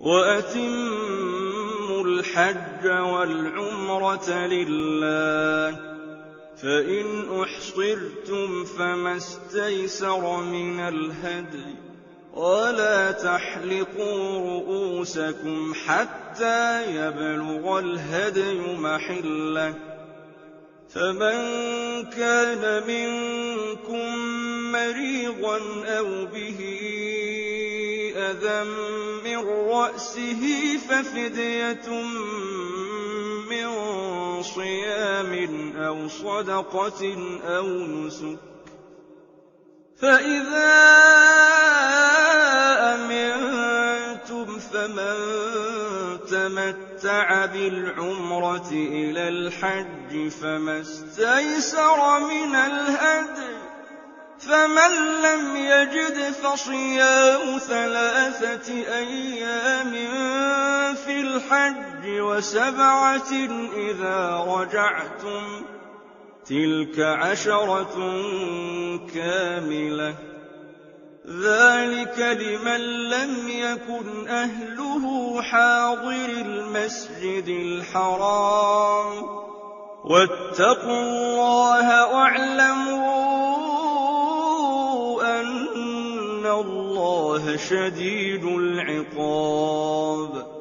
وَأَتِمُّوا الْحَجَّ وَالْعُمْرَةَ لِلَّهِ ۖ فَإِنْ أُحْصِرْتُمْ فَمَا اسْتَيْسَرَ مِنَ الْهَدْيِ ۖ وَلَا تَحْلِقُوا رُءُوسَكُمْ حَتَّىٰ يَبْلُغَ الْهَدْيُ مَحِلَّهُ ۚ فَمَن كَانَ مِنكُم مَّرِيضًا أَوْ بِهِ أَذًى مِّن رَّأْسِهِ فَفِدْيَةٌ مِّن صِيَامٍ أَوْ صَدَقَةٍ أَوْ نُسُكٍ ۚ فَإِذَا أَمِنتُمْ فَمَن تَمَتَّعَ بِالْعُمْرَةِ إِلَى الْحَجِّ فَمَا اسْتَيْسَرَ مِنَ الْهَدْيِ ۚ فَمَن لَّمْ يَجِدْ فَصِيَامُ 3 أيام فِي الْحَجِّ و7 إِذَا رَجَعْتُمْ ۗ تِلْكَ 10 كَامِلَةٌ ۗ ذَٰلِكَ لِمَن لَّمْ يَكُنْ أَهْلُهُ حَاضِرِي الْمَسْجِدِ الْحَرَامِ ۚ وَاتَّقُوا اللَّهَ وَاعْلَمُوا أَنَّ اللَّهَ شَدِيدُ الْعِقَابِ.